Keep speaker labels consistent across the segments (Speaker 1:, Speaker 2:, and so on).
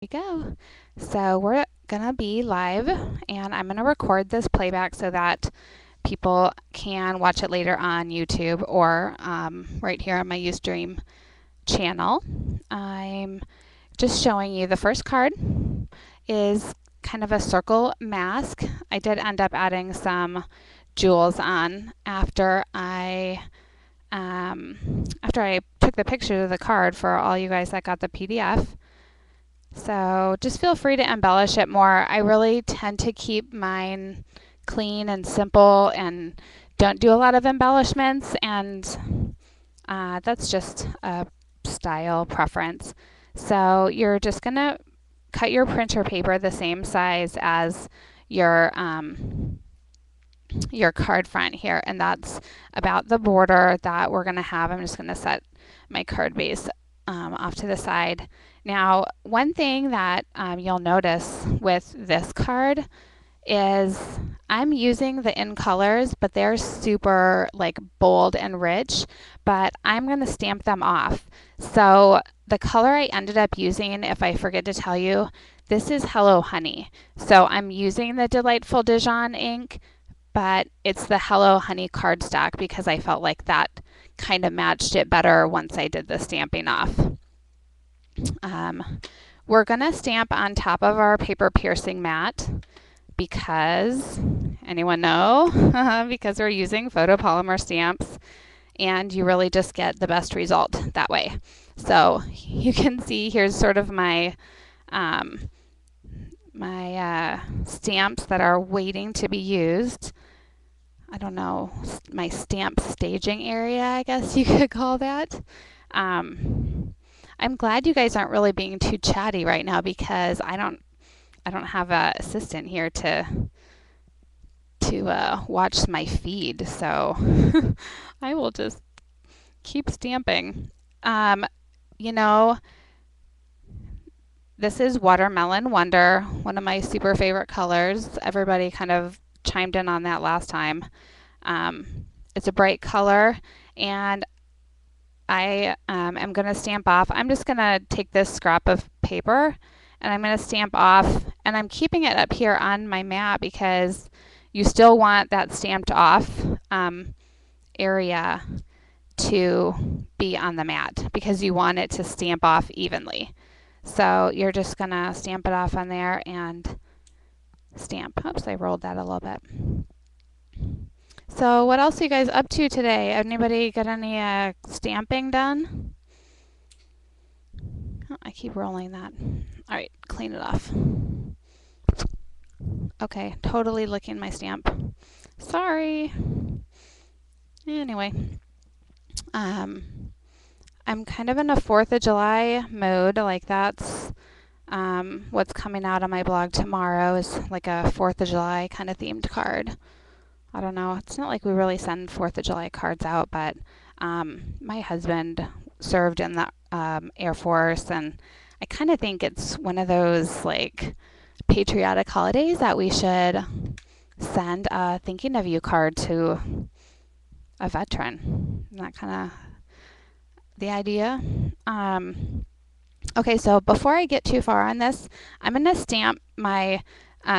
Speaker 1: We go. So we're gonna be live and I'm gonna record this playback so that people can watch it later on YouTube or right here on my Ustream channel. I'm just showing you the first card is kind of a circle mask. I did end up adding some jewels on after I took the picture of the card for all you guys that got the PDF. So just feel free to embellish it more. I really tend to keep mine clean and simple and don't do a lot of embellishments, and that's just a style preference. So you're just going to cut your printer paper the same size as your card front here, and that's about the border that we're going to have. I'm just going to set my card base off to the side. Now, one thing that you'll notice with this card is I'm using the in colors, but they're super like bold and rich, but I'm going to stamp them off. So the color I ended up using, if I forget to tell you, this is Hello Honey. So I'm using the Delightful Dijon ink, but it's the Hello Honey cardstock because I felt like that kind of matched it better once I did the stamping off. We're going to stamp on top of our paper piercing mat because, anyone know? Because we're using photopolymer stamps and you really just get the best result that way. So you can see here's sort of my stamps that are waiting to be used. I don't know, my stamp staging area, I guess you could call that. I'm glad you guys aren't really being too chatty right now because I don't have an assistant here to watch my feed, so I will just keep stamping. You know, this is Watermelon Wonder, one of my super favorite colors. Everybody kind of chimed in on that last time. It's a bright color, and I am going to stamp off. I'm just going to take this scrap of paper and I'm going to stamp off, and I'm keeping it up here on my mat because you still want that stamped off area to be on the mat because you want it to stamp off evenly. So you're just going to stamp it off on there and stamp. Oops, I rolled that a little bit. So what else are you guys up to today? Anybody got any stamping done? Oh, I keep rolling that. All right, clean it off. Okay, totally licking my stamp. Sorry. Anyway, I'm kind of in a 4th of July mode. Like that's what's coming out on my blog tomorrow is like a 4th of July kind of themed card. I don't know. It's not like we really send 4th of July cards out, but my husband served in the Air Force, and I kind of think it's one of those like patriotic holidays that we should send a thinking of you card to a veteran. Isn't that kind of the idea? Okay, so before I get too far on this, I'm going to stamp my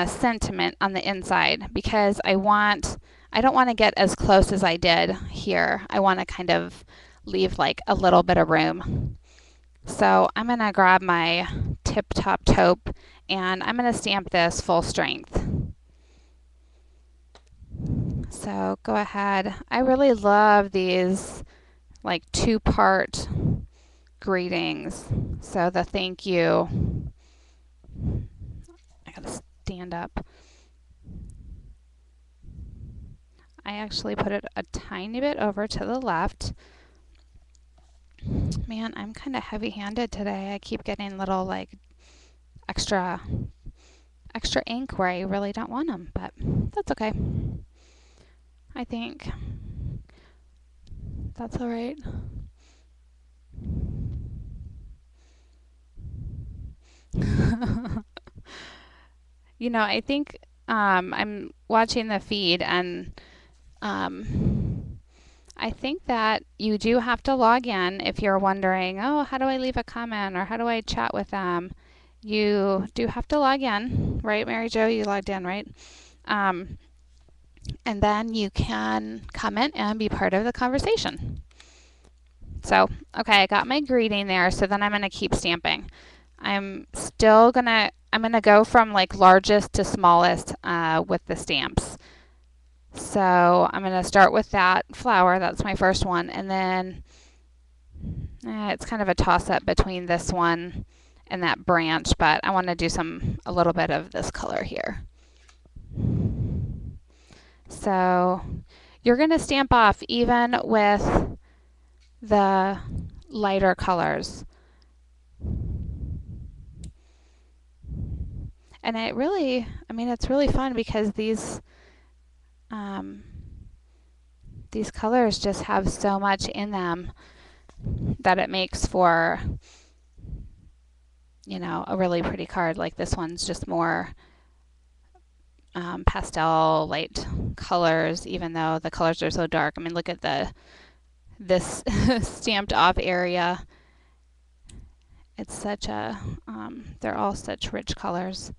Speaker 1: sentiment on the inside because I don't want to get as close as I did here. I want to kind of leave like a little bit of room. So I'm going to grab my Tip Top Taupe and I'm going to stamp this full strength. So go ahead. I really love these like 2-part greetings. So the thank you. I gotta stand up. I actually put it a tiny bit over to the left. Man, I'm kind of heavy-handed today. I keep getting little like extra ink where I really don't want them, but that's okay. I think that's all right. You know, I think I'm watching the feed and I think that you do have to log in if you're wondering, oh, how do I leave a comment or how do I chat with them? you do have to log in, right, Mary Jo? You logged in, right? And then you can comment and be part of the conversation. So, okay, I got my greeting there, so then I'm going to keep stamping. I'm going to go from like largest to smallest with the stamps. So I'm going to start with that flower, that's my first one, and then it's kind of a toss-up between this one and that branch, but I want to do a little bit of this color here. So you're going to stamp off even with the lighter colors. And it's really fun because these colors just have so much in them that it makes for, a really pretty card. Like this one's just more pastel light colors, even though the colors are so dark. I mean, look at this stamped off area. It's such a, they're all such rich colors.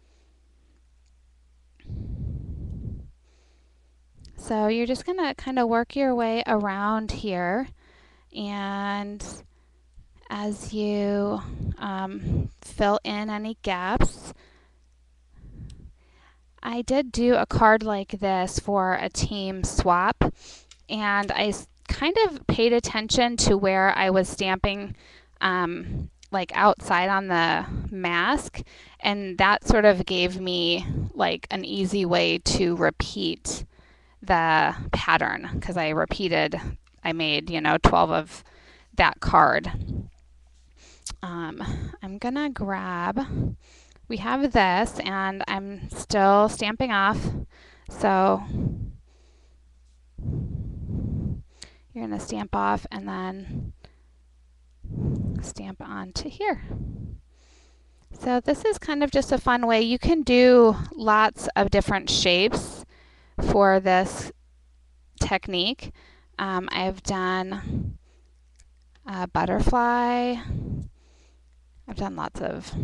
Speaker 1: So you're just going to kind of work your way around here, and as you fill in any gaps. I did do a card like this for a team swap, and I kind of paid attention to where I was stamping like outside on the mask, and that sort of gave me like an easy way to repeat the pattern, because I made 12 of that card. I'm gonna grab, we have this, and I'm still stamping off, so you're gonna stamp off and then stamp onto here. So this is kind of just a fun way. You can do lots of different shapes for this technique. I've done a butterfly. I've done lots of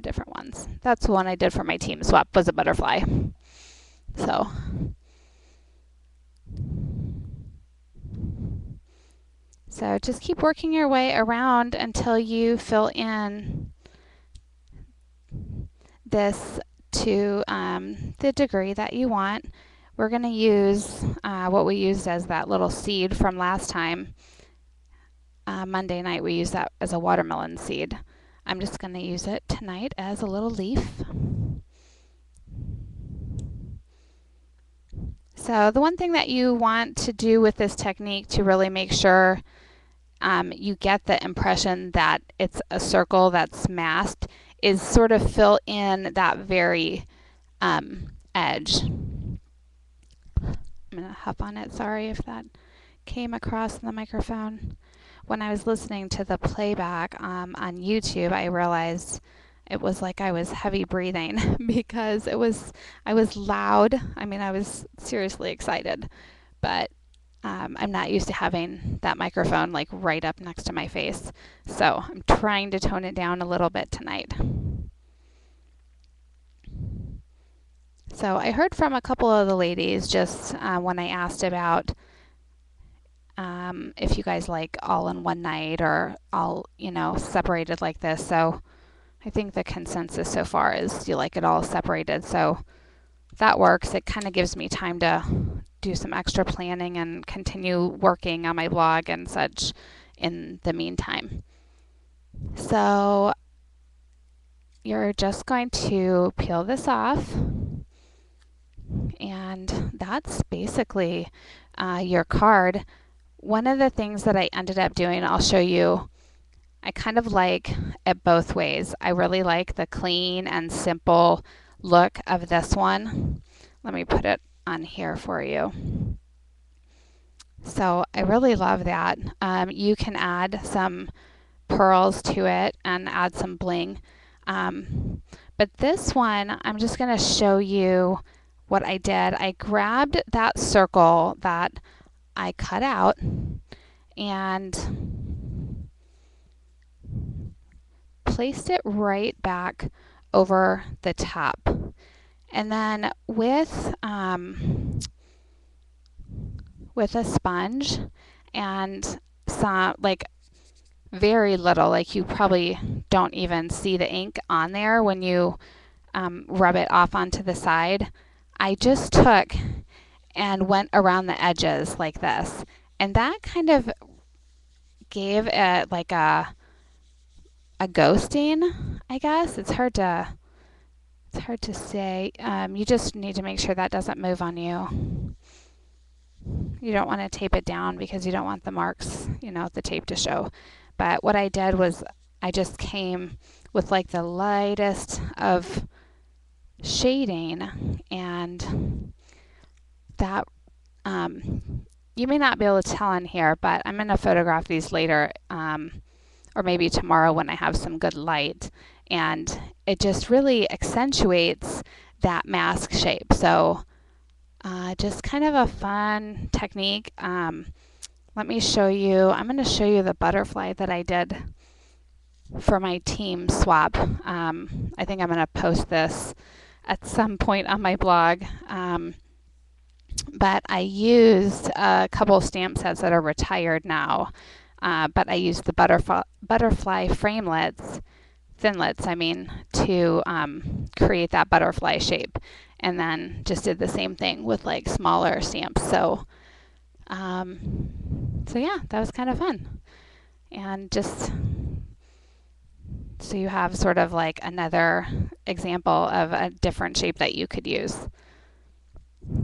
Speaker 1: different ones. That's the one I did for my team swap, was a butterfly. So just keep working your way around until you fill in this to the degree that you want. We're going to use what we used as that little seed from last time. Monday night we used that as a watermelon seed. I'm just going to use it tonight as a little leaf. So the one thing that you want to do with this technique to really make sure you get the impression that it's a circle that's masked is sort of fill in that very edge. I'm going to hop on it. Sorry if that came across the microphone. When I was listening to the playback on YouTube, I realized it was like I was heavy breathing because I was loud. I mean, I was seriously excited, but I'm not used to having that microphone like right up next to my face. So I'm trying to tone it down a little bit tonight. So I heard from a couple of the ladies just when I asked about if you guys like all in one night or all, separated like this. So I think the consensus so far is you like it all separated. So that works. It kind of gives me time to do some extra planning and continue working on my blog and such in the meantime. So you're just going to peel this off, and that's basically your card. One of the things that I ended up doing, I'll show you, I kind of like it both ways. I really like the clean and simple look of this one. Let me put it on here for you. So I really love that. You can add some pearls to it and add some bling. But this one, I'm just going to show you what I did. I grabbed that circle that I cut out and placed it right back over the top. And then with a sponge and some, like very little, like you probably don't even see the ink on there when you rub it off onto the side, I just took and went around the edges like this. And that kind of gave it like a ghosting, I guess. It's hard to say. You just need to make sure that doesn't move on you. You don't want to tape it down because you don't want the marks, the tape to show. But what I did was I just came with like the lightest of shading, and that you may not be able to tell in here, but I'm going to photograph these later, or maybe tomorrow when I have some good light, and it just really accentuates that mask shape. So just kind of a fun technique. Let me show you. I'm going to show you the butterfly that I did for my team swap. I think I'm going to post this at some point on my blog. But I used a couple stamp sets that are retired now. But I used the butterfly framelits, thinlits, I mean, to create that butterfly shape. And then just did the same thing with like smaller stamps. So yeah, that was kind of fun. And just so you have sort of like another example of a different shape that you could use.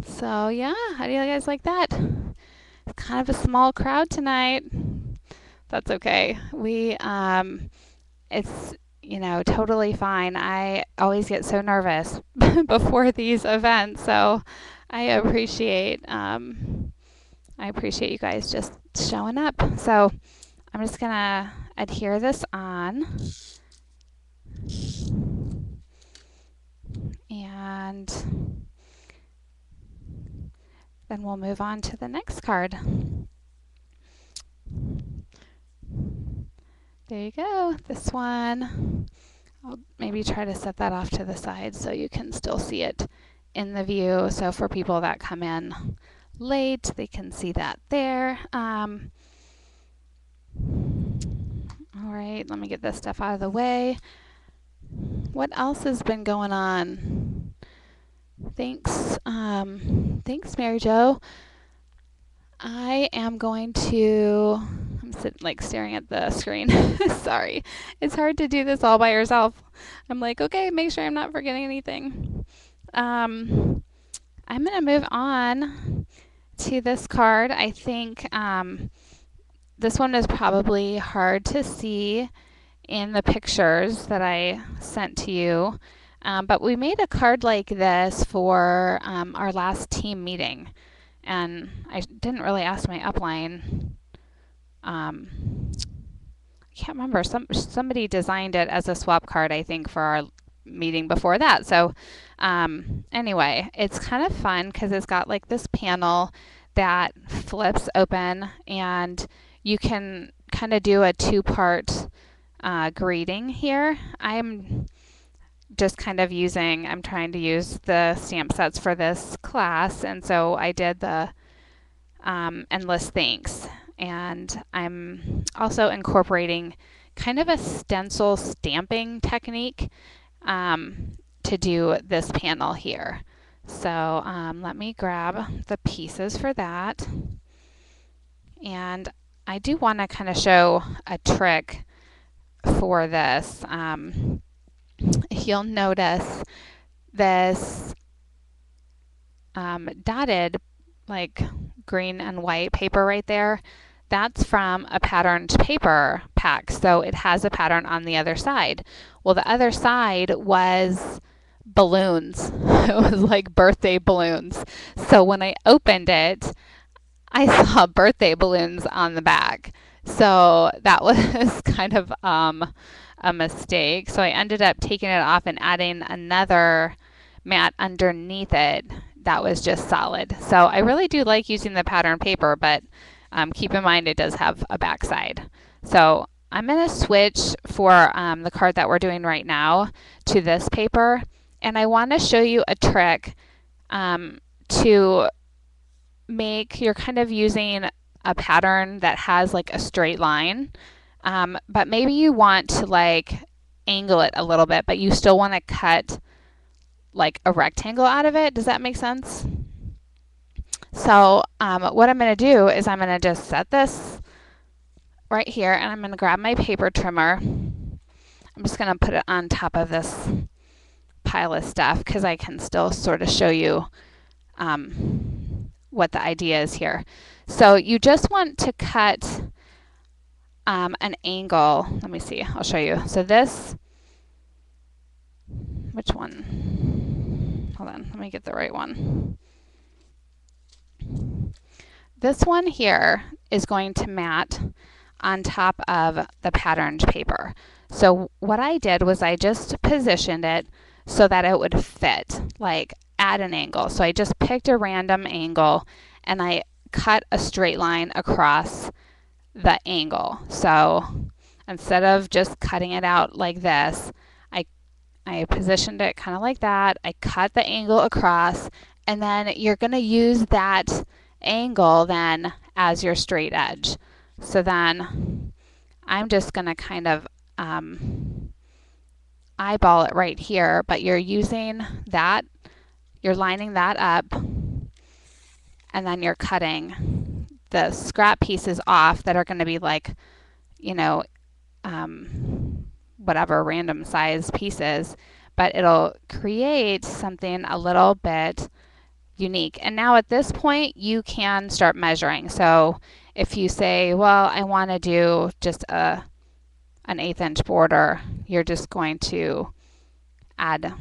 Speaker 1: So yeah, how do you guys like that? It's kind of a small crowd tonight. That's okay. It's totally fine. I always get so nervous before these events, so I appreciate you guys just showing up. So I'm just gonna adhere this on, and then we'll move on to the next card. There you go, this one. I'll maybe try to set that off to the side so you can still see it in the view. So for people that come in late, they can see that there. All right, let me get this stuff out of the way. What else has been going on? Thanks, Mary Jo. I am going to, I'm staring at the screen. Sorry, it's hard to do this all by yourself. I'm like, okay, make sure I'm not forgetting anything. I'm going to move on to this card. I think this one is probably hard to see in the pictures that I sent to you. But we made a card like this for our last team meeting. And I didn't really ask my upline. I can't remember. Somebody designed it as a swap card, I think, for our meeting before that. So anyway, it's kind of fun because it's got like this panel that flips open, and you can kind of do a two-part greeting here. I'm just kind of I'm trying to use the stamp sets for this class, and so I did the endless thanks, and I'm also incorporating kind of a stencil stamping technique to do this panel here. So let me grab the pieces for that, and I do want to kind of show a trick for this. You'll notice this dotted like green and white paper right there. That's from a patterned paper pack, so it has a pattern on the other side. Well, the other side was balloons. It was like birthday balloons. So when I opened it, I saw birthday balloons on the back. So that was kind of a mistake. So I ended up taking it off and adding another mat underneath it that was just solid. So I really do like using the pattern paper, but keep in mind it does have a back side. So I'm going to switch for the card that we're doing right now to this paper. And I want to show you a trick to make, you're kind of using a pattern that has like a straight line, but maybe you want to like angle it a little bit, but you still want to cut like a rectangle out of it. Does that make sense? So what I'm going to do is I'm going to just set this right here, and I'm going to grab my paper trimmer. I'm just going to put it on top of this pile of stuff because I can still sort of show you what the idea is here. So you just want to cut an angle. Let me see, I'll show you. So this, which one? Hold on, let me get the right one. This one here is going to mat on top of the patterned paper. So what I did was I just positioned it so that it would fit, like at an angle. So I just picked a random angle and I cut a straight line across the angle. So instead of just cutting it out like this, I positioned it kind of like that. I cut the angle across, and then you're going to use that angle then as your straight edge. So then I'm just going to kind of eyeball it right here, but you're using that, you're lining that up, and then you're cutting the scrap pieces off that are going to be like, you know, whatever random size pieces, but it'll create something a little bit unique. And now at this point you can start measuring. So if you say, well, I want to do just an 1/8 inch border, you're just going to add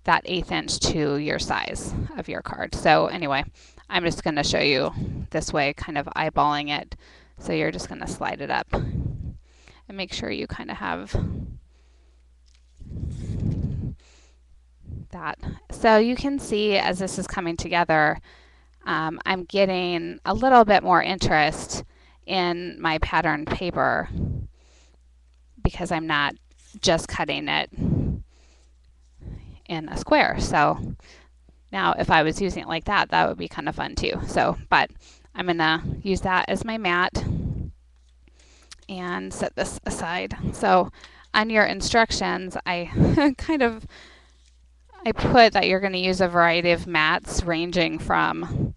Speaker 1: that 1/8 inch to your size of your card. So anyway, I'm just going to show you this way, kind of eyeballing it. So you're just going to slide it up and make sure you kind of have that. So you can see as this is coming together, I'm getting a little bit more interest in my patterned paper because I'm not just cutting it in a square. So now if I was using it like that, that would be kind of fun too. So, but I'm gonna use that as my mat and set this aside. So on your instructions, I I put that you're going to use a variety of mats ranging from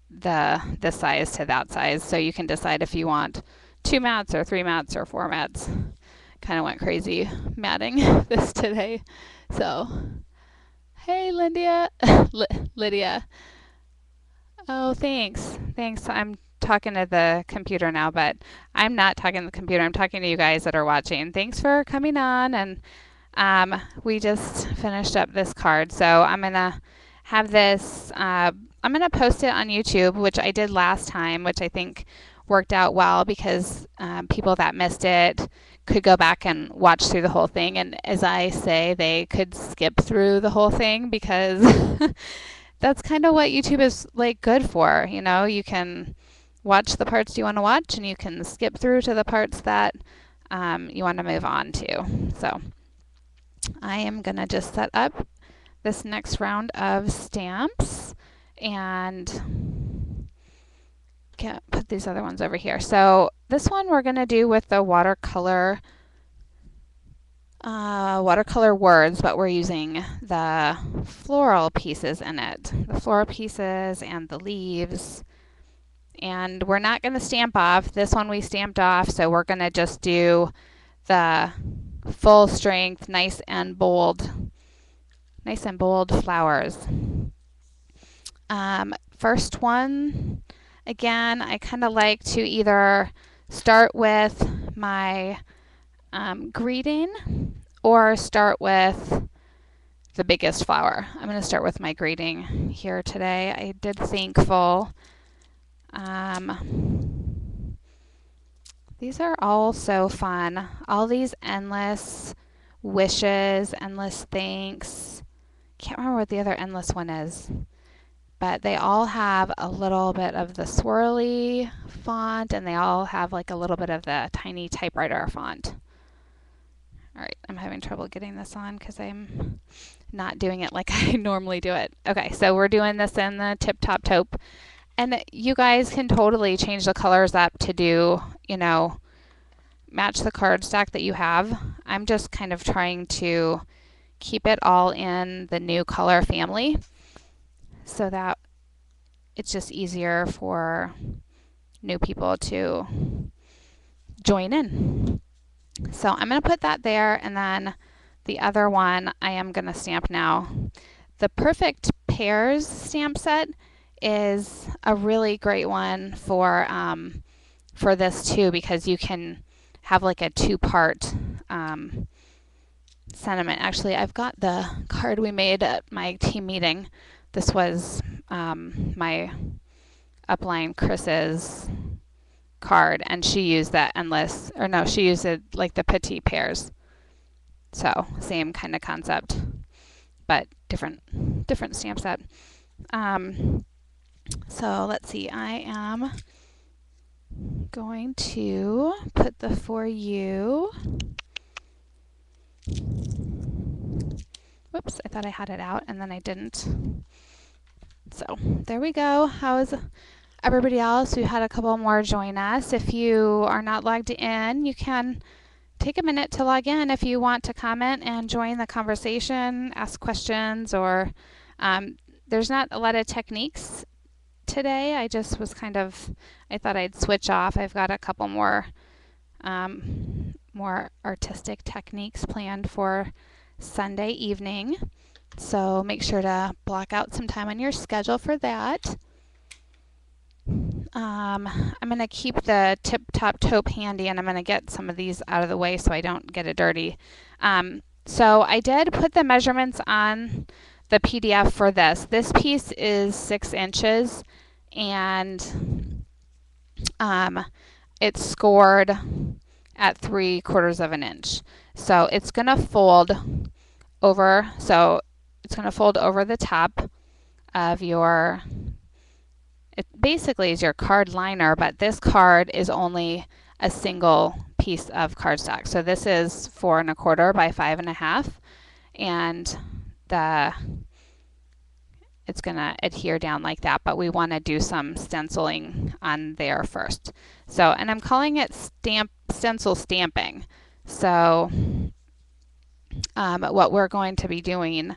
Speaker 1: this size to that size. So you can decide if you want 2 mats or 3 mats or 4 mats. Kind of went crazy matting this today. So, hey Lydia. Lydia. Oh, thanks. Thanks. I'm talking to the computer now, but I'm not talking to the computer. I'm talking to you guys that are watching. Thanks for coming on. And we just finished up this card. So I'm going to have this, I'm going to post it on YouTube, which I did last time, which I think worked out well because people that missed it could go back and watch through the whole thing. And as I say, they could skip through the whole thing because that's kind of what YouTube is like good for. You know, you can watch the parts you want to watch and you can skip through to the parts that you want to move on to. So I am going to just set up this next round of stamps and put these other ones over here. So this one we're going to do with the watercolor words, but we're using the floral pieces in it. The floral pieces and the leaves. And we're not going to stamp off. This one we stamped off, so we're going to just do the full strength, nice and bold flowers. First one, again, I kind of like to either start with my greeting or start with the biggest flower. I'm going to start with my greeting here today. I did thankful. These are all so fun. All these endless wishes, endless thanks. Can't remember what the other endless one is. but they all have a little bit of the swirly font, and they all have like a little bit of the tiny typewriter font. All right, I'm having trouble getting this on because I'm not doing it like I normally do it. Okay, so we're doing this in the Tip Top Taupe. And you guys can totally change the colors up to do, you know, match the card stack that you have. I'm just kind of trying to keep it all in the new color family so that it's just easier for new people to join in. So I'm going to put that there, and then the other one I am going to stamp now. The Perfect Pairs stamp set is a really great one for this too, because you can have like a two-part sentiment. Actually, I've got the card we made at my team meeting. This was my upline Chris's card, and she used that endless, or no, she used it like the petite pairs. So same kind of concept, but different stamp set. So let's see, I am going to put the For You. Whoops, I thought I had it out and then I didn't. So there we go. How's everybody else? We had a couple more join us. If you are not logged in, you can take a minute to log in if you want to comment and join the conversation, ask questions, or there's not a lot of techniques today. I just was I thought I'd switch off. I've got a couple more more artistic techniques planned for Sunday evening. So make sure to block out some time on your schedule for that. I'm going to keep the Tip Top Taupe handy, and I'm going to get some of these out of the way so I don't get it dirty. So I did put the measurements on the PDF for this. This piece is 6 inches, and it's scored at 3/4 of an inch. So it's going to fold over. So it's going to fold over the top of your. It basically is your card liner, but this card is only a single piece of cardstock. So this is 4 1/4 by 5 1/2, and it's going to adhere down like that, but we want to do some stenciling on there first. So, and I'm calling it stencil stamping. So what we're going to be doing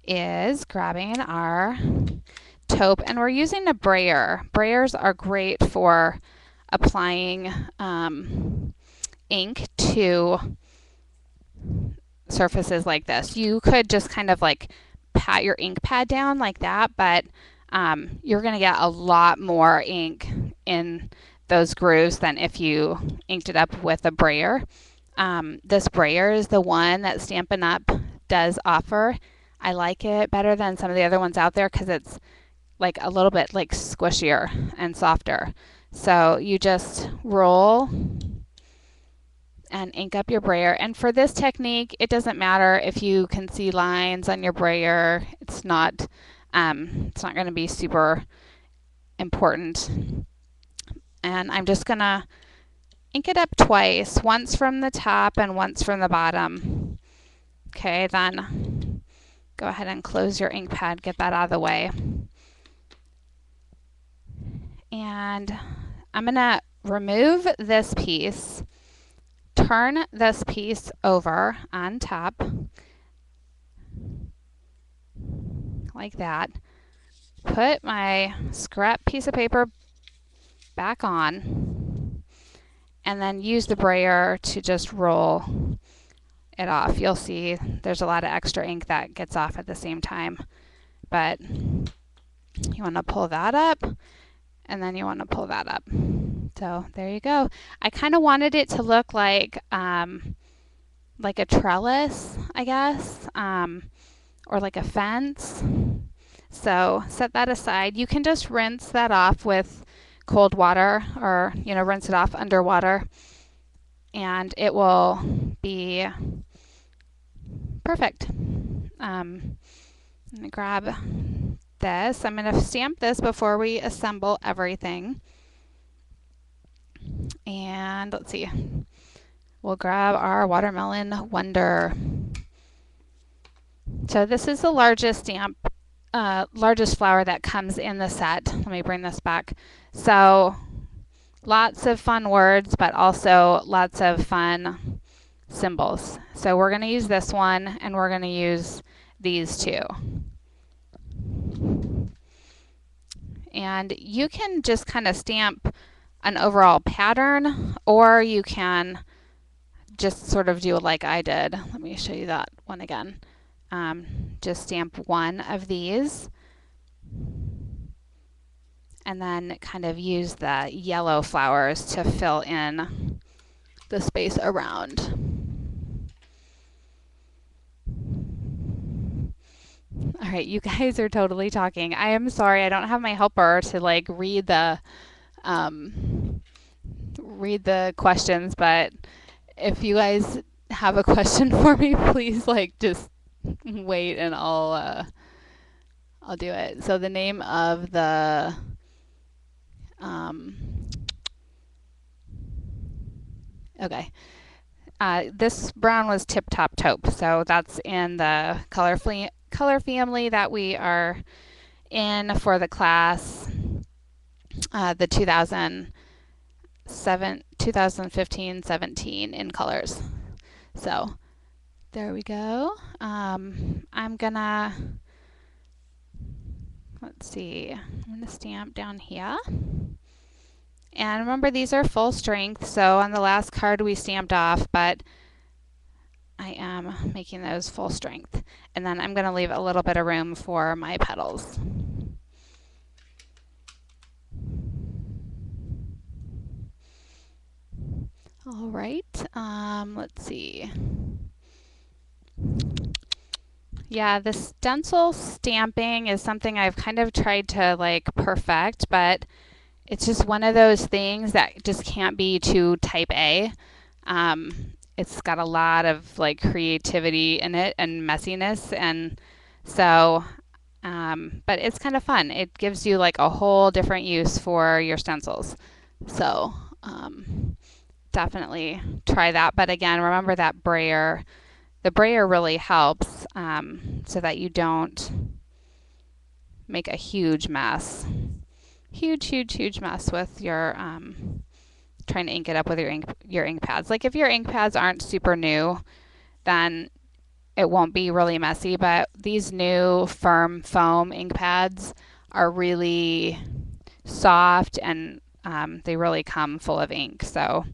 Speaker 1: is grabbing our taupe, and we're using a brayer. Brayers are great for applying ink to surfaces like this. You could just kind of like pat your ink pad down like that, but you're going to get a lot more ink in those grooves than if you inked it up with a brayer. This brayer is the one that Stampin' Up! Does offer. I like it better than some of the other ones out there because it's like a little bit like squishier and softer. So you just roll and ink up your brayer. And for this technique, it doesn't matter if you can see lines on your brayer. It's not going to be super important. And I'm just gonna ink it up twice, once from the top and once from the bottom. Okay, then go ahead and close your ink pad, get that out of the way. And I'm gonna remove this piece, turn this piece over on top, like that. Put my scrap piece of paper back on, and then use the brayer to just roll it off. You'll see there's a lot of extra ink that gets off at the same time, but you want to pull that up, and then you want to pull that up. So there you go. I kind of wanted it to look like a trellis, I guess, or like a fence. So set that aside. You can just rinse that off with cold water, or rinse it off underwater, and it will be perfect. I'm gonna grab this. I'm going to stamp this before we assemble everything. And let's see. We'll grab our Watermelon Wonder. So this is the largest stamp, largest flower that comes in the set. Let me bring this back. So lots of fun words, but also lots of fun symbols. So we're going to use this one, and we're going to use these two. And you can just kind of stamp an overall pattern, or you can just sort of do it like I did. Let me show you that one again. Just stamp one of these, and then kind of use the yellow flowers to fill in the space around. All right, you guys are totally talking. I am sorry, I don't have my helper to like read the questions, but if you guys have a question for me, please like just wait and I'll do it. So the name of the okay. This brown was Tip Top Taupe, so that's in the color family that we are in for the class, the 2015-17 in colors. So there we go. I'm gonna, let's see, I'm gonna stamp down here. And remember, these are full strength, so on the last card we stamped off, but I am making those full strength. And then I'm going to leave a little bit of room for my petals. All right, let's see. Yeah, the stencil stamping is something I've kind of tried to like perfect, but it's just one of those things that just can't be too type A. It's got a lot of like creativity in it and messiness, and so but it's kind of fun. It gives you like a whole different use for your stencils. So definitely try that. But again, remember that brayer. The brayer really helps so that you don't make a huge mess. Huge mess with your trying to ink it up with your ink pads. Like if your ink pads aren't super new, then it won't be really messy, but these new firm foam ink pads are really soft, and they really come full of ink. So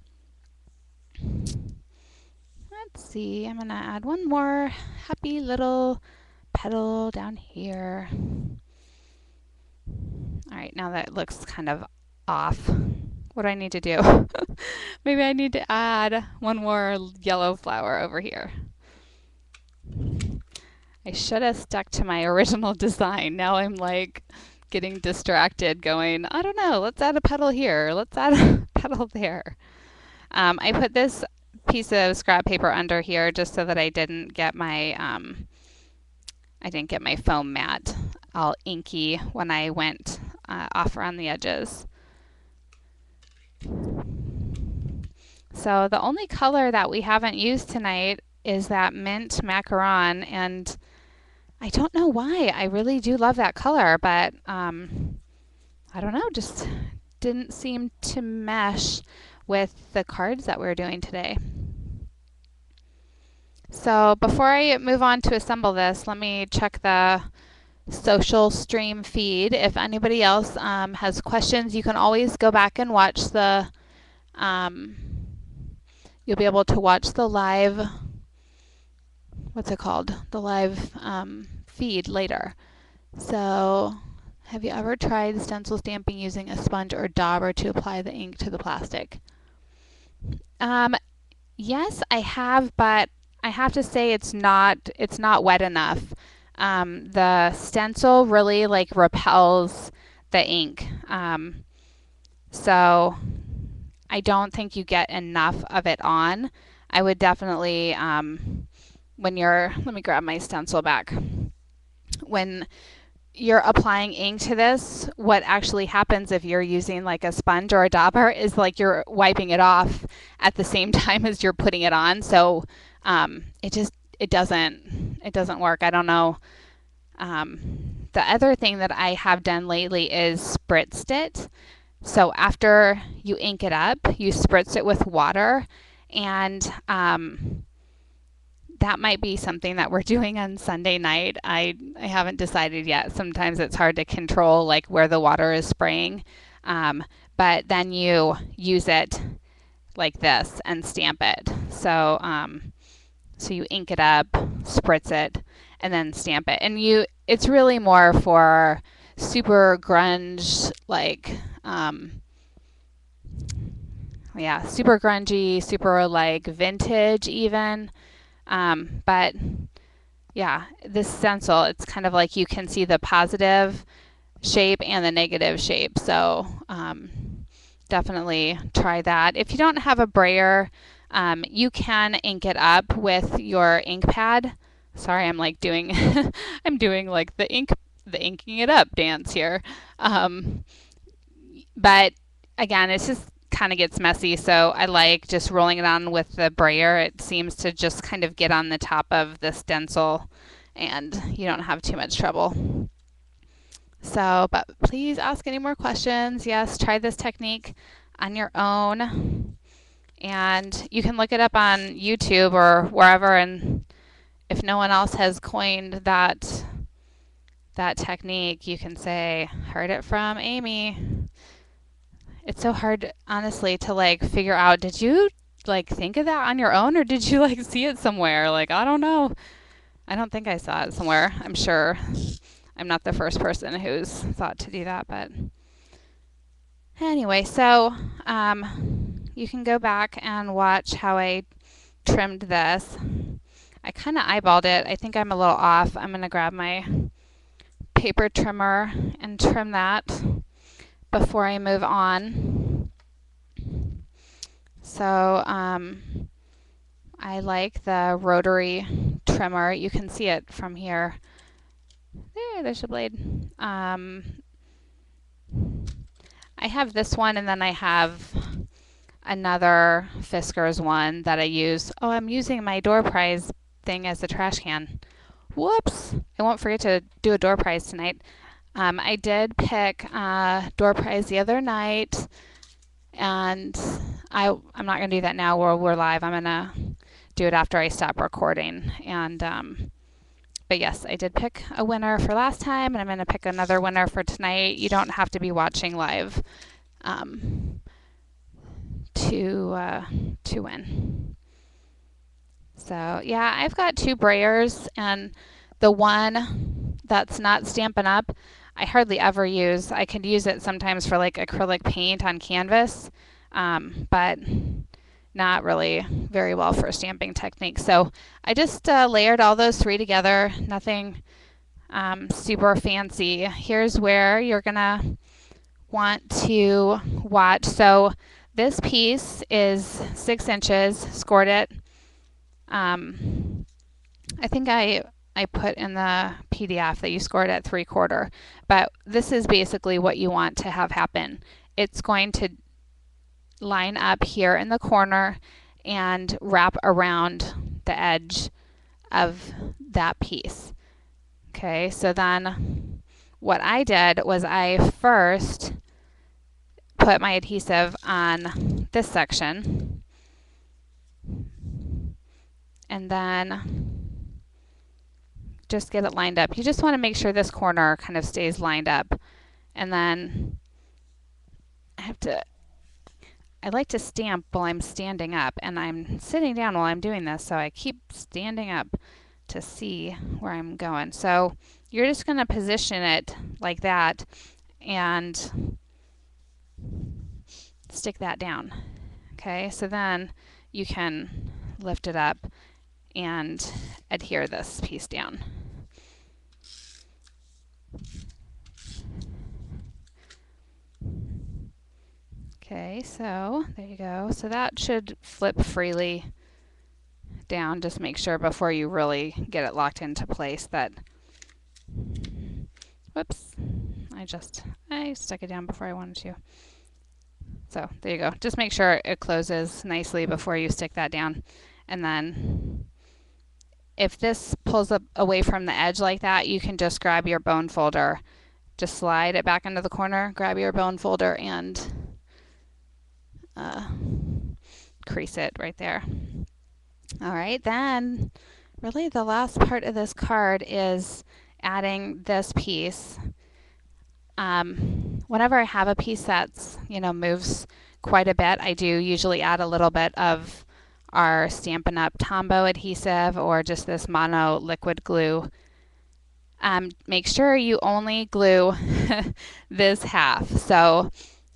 Speaker 1: let's see, I'm gonna add one more happy little petal down here. All right, now that it looks kind of off, what do I need to do? Maybe I need to add one more yellow flower over here. I should have stuck to my original design. Now I'm like getting distracted going, I don't know, let's add a petal here, let's add a petal there. I put this piece of scrap paper under here just so that I didn't get my foam mat all inky when I went off around the edges. So the only color that we haven't used tonight is that mint macaron, and I don't know why. I really do love that color, but I don't know, just didn't seem to mesh with the cards that we're doing today. So before I move on to assemble this, let me check the social stream feed. If anybody else has questions, you can always go back and watch the you'll be able to watch the live, what's it called? The live feed later. So have you ever tried stencil stamping using a sponge or dauber to apply the ink to the plastic? Yes, I have, but I have to say it's not wet enough. The stencil really like repels the ink. So I don't think you get enough of it on. I would definitely, when you're, let me grab my stencil back. When you're applying ink to this, what actually happens if you're using like a sponge or a dauber is like you're wiping it off at the same time as you're putting it on. So it doesn't work. I don't know. The other thing that I have done lately is spritzed it. So after you ink it up, you spritz it with water, and that might be something that we're doing on Sunday night. I haven't decided yet. Sometimes it's hard to control like where the water is spraying, but then you use it like this and stamp it. So so you ink it up, spritz it, and then stamp it. And it's really more for super grunge, like yeah, super grungy, super like vintage even. But yeah, this stencil, it's kind of like you can see the positive shape and the negative shape. So definitely try that. If you don't have a brayer, you can ink it up with your ink pad. Sorry, I'm like doing I'm doing like the inking it up dance here. But again, it's just kind of gets messy, so I like just rolling it on with the brayer. It seems to just kind of get on the top of the stencil and you don't have too much trouble. So, but please ask any more questions. Yes, try this technique on your own, and you can look it up on YouTube or wherever, and if no one else has coined that technique, you can say, heard it from Amy. It's so hard, honestly, to like figure out, did you like think of that on your own, or did you like see it somewhere? Like, I don't know. I don't think I saw it somewhere. I'm sure I'm not the first person who's thought to do that, but anyway, so you can go back and watch how I trimmed this. I kind of eyeballed it. I think I'm a little off. I'm going to grab my paper trimmer and trim that before I move on. So I like the rotary trimmer. You can see it from here. There's the blade. I have this one, and then I have another Fiskars one that I use. Oh, I'm using my door prize thing as a trash can. Whoops! I won't forget to do a door prize tonight. I did pick door prize the other night, and I'm not going to do that now while we're live. I'm going to do it after I stop recording. And but yes, I did pick a winner for last time, and I'm going to pick another winner for tonight. You don't have to be watching live to win. So yeah, I've got 2 brayers, and the one that's not Stampin' Up, I hardly ever use. I could use it sometimes for like acrylic paint on canvas, but not really very well for a stamping technique. So I just layered all those 3 together, nothing super fancy. Here's where you're gonna want to watch. So this piece is 6 inches, scored it. I think I put in the PDF that you scored at 3/4, but this is basically what you want to have happen. It's going to line up here in the corner and wrap around the edge of that piece. Okay, so then what I did was I first put my adhesive on this section, and then just get it lined up. You just want to make sure this corner kind of stays lined up. And then I like to stamp while I'm standing up, and I'm sitting down while I'm doing this, so I keep standing up to see where I'm going. So you're just going to position it like that and stick that down. Okay, so then you can lift it up and adhere this piece down. Okay, so there you go. So that should flip freely down. Just make sure before you really get it locked into place that, Whoops. I stuck it down before I wanted to. So there you go. Just make sure it closes nicely before you stick that down. And then if this pulls up away from the edge like that, you can just grab your bone folder. Just slide it back into the corner, grab your bone folder, and crease it right there. All right, then really the last part of this card is adding this piece. Whenever I have a piece that's, moves quite a bit, I do usually add a little bit of our Stampin' Up! Tombow adhesive or just this mono liquid glue. Make sure you only glue this half. So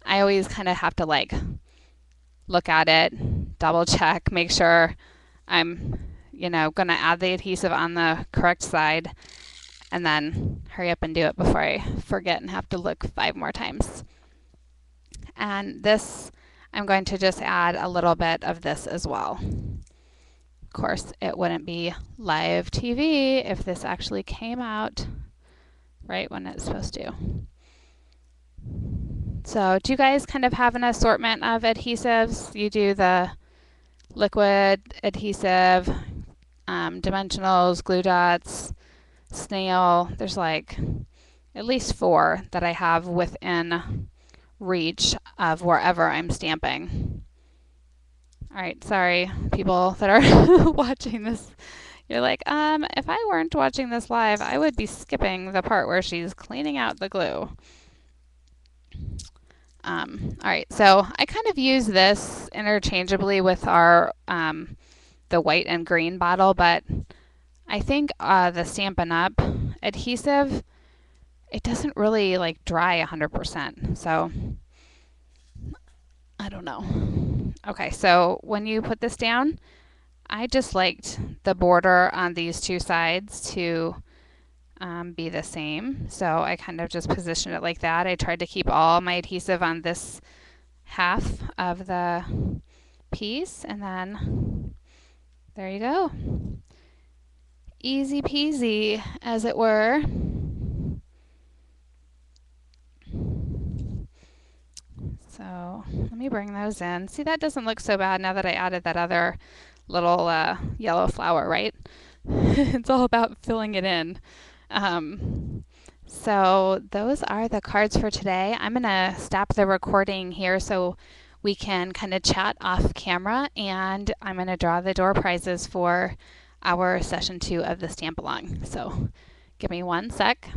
Speaker 1: I always kind of have to look at it, double check, make sure I'm, going to add the adhesive on the correct side, and then hurry up and do it before I forget and have to look 5 more times. And this, I'm going to just add a little bit of this as well. Of course, it wouldn't be live TV if this actually came out right when it's supposed to. So do you guys kind of have an assortment of adhesives? You do the liquid adhesive, dimensionals, glue dots, snail. There's at least 4 that I have within reach of wherever I'm stamping. All right, sorry, people that are watching this. You're like, if I weren't watching this live, I would be skipping the part where she's cleaning out the glue. All right, so I kind of use this interchangeably with our the white and green bottle, but I think the Stampin' Up! Adhesive, it doesn't really dry 100%, so I don't know. Okay, so when you put this down, I just liked the border on these 2 sides to be the same. So I kind of just positioned it like that. I tried to keep all my adhesive on this half of the piece, and then there you go. Easy peasy, as it were. So let me bring those in. See, that doesn't look so bad now that I added that other little yellow flower, right? It's all about filling it in. So those are the cards for today. I'm going to stop the recording here so we can kind of chat off camera, and I'm going to draw the door prizes for our session 2 of the Stamp Along. So give me 1 sec.